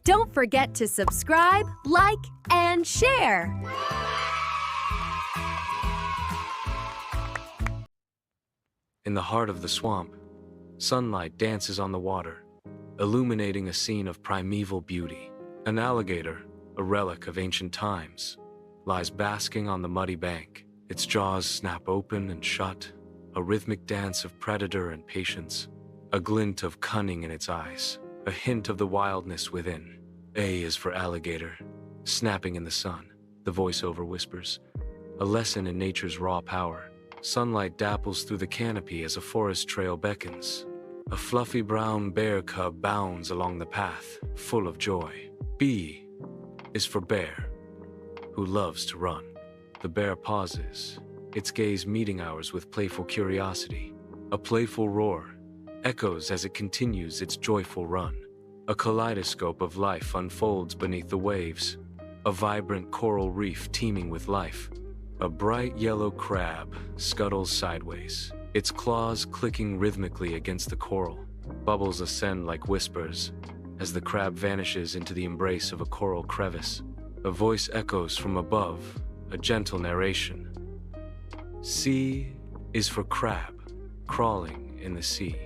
Don't forget to subscribe, like, and share. In the heart of the swamp, sunlight dances on the water, illuminating a scene of primeval beauty. An alligator, a relic of ancient times, lies basking on the muddy bank. Its jaws snap open and shut, a rhythmic dance of predator and patience, a glint of cunning in its eyes, a hint of the wildness within. A is for alligator, snapping in the sun, the voiceover whispers, a lesson in nature's raw power. Sunlight dapples through the canopy as a forest trail beckons. A fluffy brown bear cub bounds along the path, full of joy. B is for bear, who loves to run. The bear pauses, its gaze meeting ours with playful curiosity. A playful roar echoes as it continues its joyful run. A kaleidoscope of life unfolds beneath the waves, a vibrant coral reef teeming with life. A bright yellow crab scuttles sideways, its claws clicking rhythmically against the coral. Bubbles ascend like whispers as the crab vanishes into the embrace of a coral crevice. A voice echoes from above, a gentle narration. C is for crab, crawling in the sea.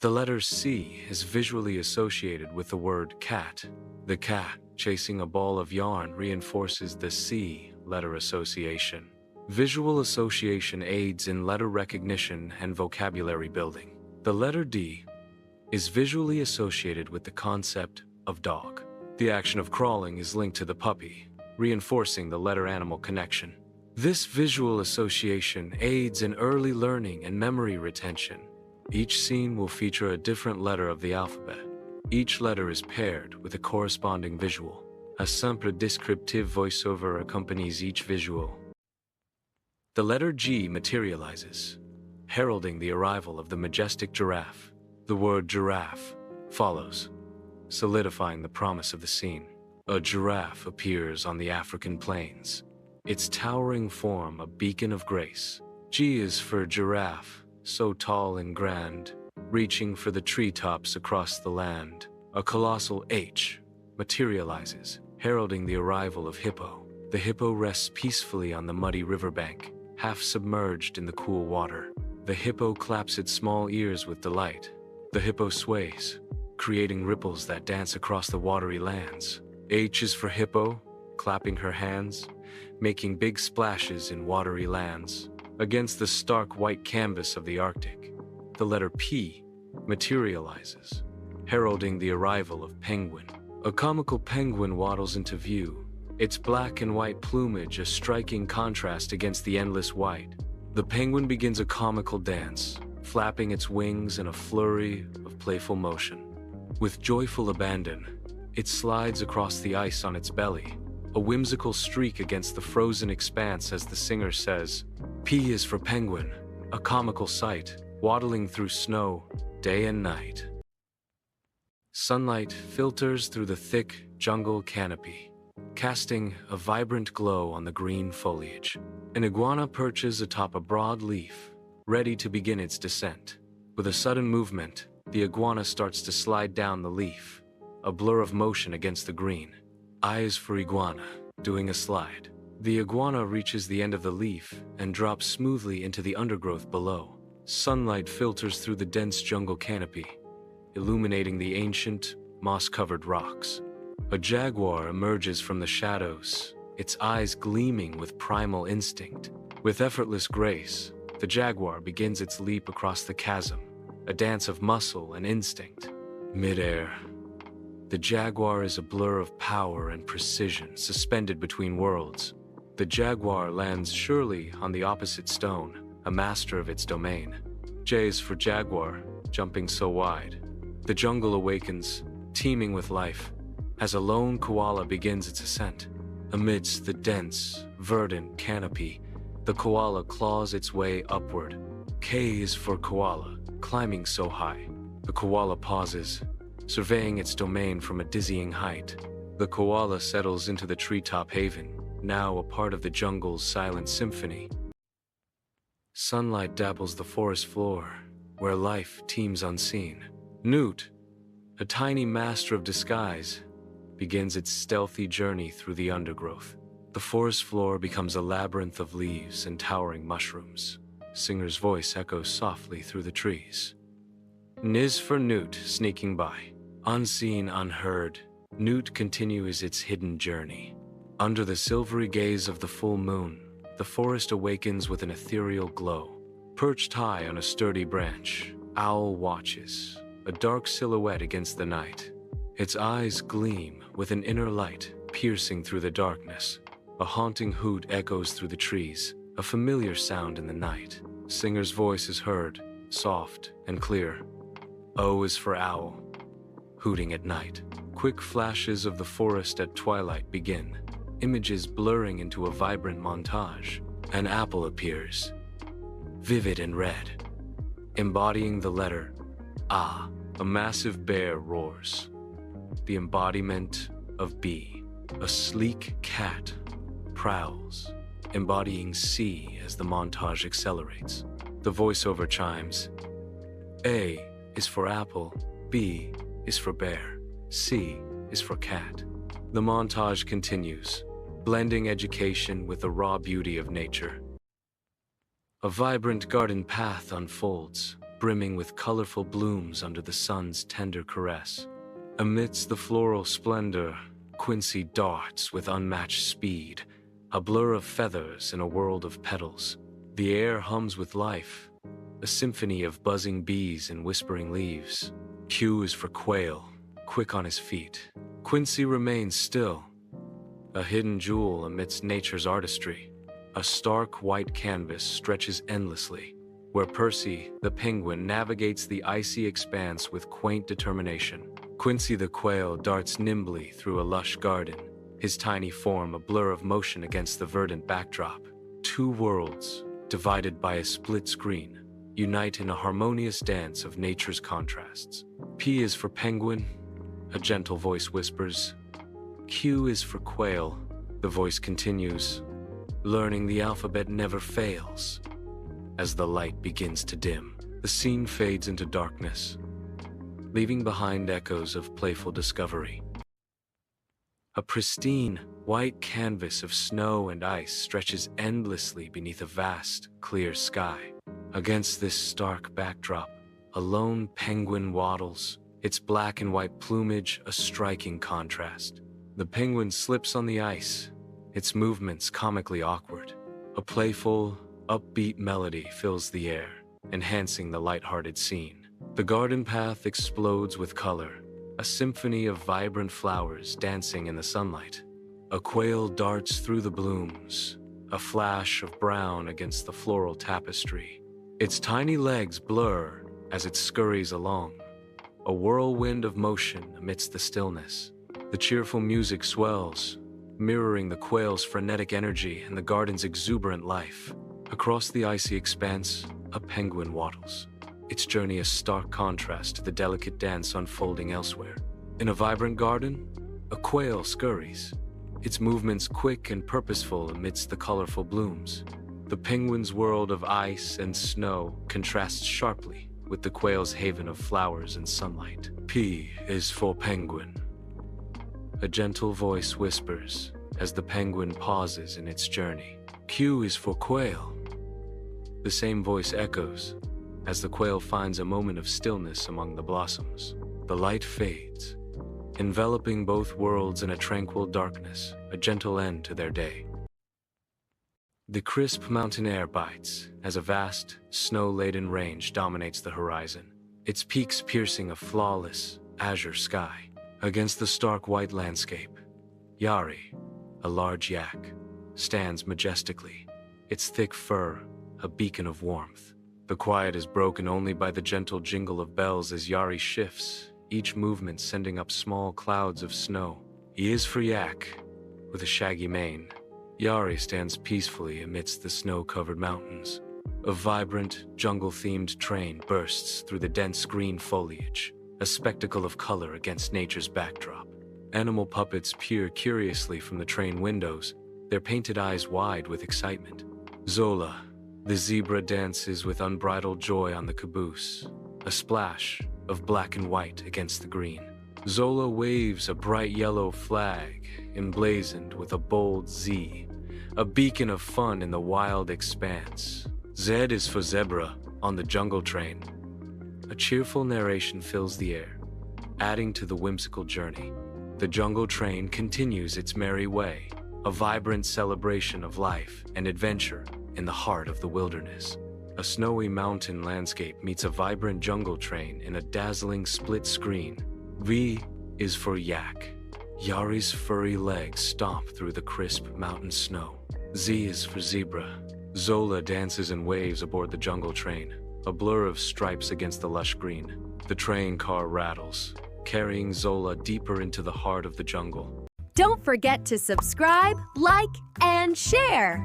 The letter C is visually associated with the word cat. The cat chasing a ball of yarn reinforces the C letter association. Visual association aids in letter recognition and vocabulary building. The letter D is visually associated with the concept of dog. The action of crawling is linked to the puppy, reinforcing the letter-animal connection. This visual association aids in early learning and memory retention. Each scene will feature a different letter of the alphabet. Each letter is paired with a corresponding visual. A simple descriptive voiceover accompanies each visual. The letter G materializes, heralding the arrival of the majestic giraffe. The word giraffe follows, solidifying the promise of the scene. A giraffe appears on the African plains, its towering form a beacon of grace. G is for giraffe, so tall and grand, reaching for the treetops across the land. A colossal H materializes, heralding the arrival of hippo. The hippo rests peacefully on the muddy riverbank, half submerged in the cool water. The hippo claps its small ears with delight. The hippo sways, creating ripples that dance across the watery lands. H is for hippo, clapping her hands, making big splashes in watery lands. Against the stark white canvas of the Arctic, the letter P materializes, heralding the arrival of penguin. A comical penguin waddles into view, its black and white plumage a striking contrast against the endless white. The penguin begins a comical dance, flapping its wings in a flurry of playful motion. With joyful abandon, it slides across the ice on its belly, a whimsical streak against the frozen expanse as the singer says, P is for penguin, a comical sight, waddling through snow, day and night. Sunlight filters through the thick jungle canopy, casting a vibrant glow on the green foliage. An iguana perches atop a broad leaf, ready to begin its descent. With a sudden movement, the iguana starts to slide down the leaf, a blur of motion against the green. I is for iguana, doing a slide. The iguana reaches the end of the leaf and drops smoothly into the undergrowth below. Sunlight filters through the dense jungle canopy, illuminating the ancient, moss-covered rocks. A jaguar emerges from the shadows, its eyes gleaming with primal instinct. With effortless grace, the jaguar begins its leap across the chasm, a dance of muscle and instinct. Mid-air, the jaguar is a blur of power and precision suspended between worlds. The jaguar lands surely on the opposite stone, a master of its domain. J is for jaguar, jumping so wide. The jungle awakens, teeming with life, as a lone koala begins its ascent. Amidst the dense, verdant canopy, the koala claws its way upward. K is for koala, climbing so high. The koala pauses, surveying its domain from a dizzying height. The koala settles into the treetop haven, now a part of the jungle's silent symphony. Sunlight dapples the forest floor, where life teems unseen. Newt A tiny master of disguise begins its stealthy journey through the undergrowth. The forest floor becomes a labyrinth of leaves and towering mushrooms. Singer's voice echoes softly through the trees. Nis for Newt sneaking by. Unseen, unheard, Newt continues its hidden journey. Under the silvery gaze of the full moon, the forest awakens with an ethereal glow. Perched high on a sturdy branch, Owl watches, a dark silhouette against the night. Its eyes gleam with an inner light piercing through the darkness. A haunting hoot echoes through the trees, a familiar sound in the night. Singer's voice is heard, soft and clear. O is for owl, hooting at night. Quick flashes of the forest at twilight begin, images blurring into a vibrant montage. An apple appears, vivid and red, embodying the letter A. A massive bear roars, the embodiment of B. A sleek cat prowls, embodying C as the montage accelerates. The voiceover chimes. A is for apple, B is for bear, C is for cat. The montage continues, blending education with the raw beauty of nature. A vibrant garden path unfolds, brimming with colorful blooms under the sun's tender caress. Amidst the floral splendor, Quincy darts with unmatched speed, a blur of feathers in a world of petals. The air hums with life, a symphony of buzzing bees and whispering leaves. Q is for quail, quick on his feet. Quincy remains still, a hidden jewel amidst nature's artistry. A stark white canvas stretches endlessly, where Percy, the penguin, navigates the icy expanse with quaint determination. Quincy the quail darts nimbly through a lush garden, his tiny form a blur of motion against the verdant backdrop. Two worlds, divided by a split screen, unite in a harmonious dance of nature's contrasts. P is for penguin, a gentle voice whispers. Q is for quail, the voice continues. Learning the alphabet never fails. As the light begins to dim, the scene fades into darkness, leaving behind echoes of playful discovery. A pristine, white canvas of snow and ice stretches endlessly beneath a vast, clear sky. Against this stark backdrop, a lone penguin waddles, its black and white plumage a striking contrast. The penguin slips on the ice, its movements comically awkward. A playful, upbeat melody fills the air, enhancing the lighthearted scene. The garden path explodes with color, a symphony of vibrant flowers dancing in the sunlight. A quail darts through the blooms, a flash of brown against the floral tapestry. Its tiny legs blur as it scurries along, a whirlwind of motion amidst the stillness. The cheerful music swells, mirroring the quail's frenetic energy and the garden's exuberant life. Across the icy expanse, a penguin waddles, its journey a stark contrast to the delicate dance unfolding elsewhere. In a vibrant garden, a quail scurries, its movements quick and purposeful amidst the colorful blooms. The penguin's world of ice and snow contrasts sharply with the quail's haven of flowers and sunlight. P is for penguin. A gentle voice whispers as the penguin pauses in its journey. Q is for quail. The same voice echoes as the quail finds a moment of stillness among the blossoms. The light fades, enveloping both worlds in a tranquil darkness, a gentle end to their day. The crisp mountain air bites as a vast, snow-laden range dominates the horizon, its peaks piercing a flawless, azure sky. Against the stark white landscape, Yari, a large yak, stands majestically, its thick fur a beacon of warmth. The quiet is broken only by the gentle jingle of bells as Yari shifts, each movement sending up small clouds of snow. E is for yak, with a shaggy mane. Yari stands peacefully amidst the snow-covered mountains. A vibrant, jungle-themed train bursts through the dense green foliage, a spectacle of color against nature's backdrop. Animal puppets peer curiously from the train windows, their painted eyes wide with excitement. Zola, the zebra, dances with unbridled joy on the caboose, a splash of black and white against the green. Zola waves a bright yellow flag, emblazoned with a bold Z, a beacon of fun in the wild expanse. Z is for zebra on the jungle train. A cheerful narration fills the air, adding to the whimsical journey. The jungle train continues its merry way, a vibrant celebration of life and adventure in the heart of the wilderness. A snowy mountain landscape meets a vibrant jungle train in a dazzling split screen. V is for yak. Yari's furry legs stomp through the crisp mountain snow. Z is for zebra. Zola dances and waves aboard the jungle train, a blur of stripes against the lush green. The train car rattles, carrying Zola deeper into the heart of the jungle. Don't forget to subscribe, like, and share.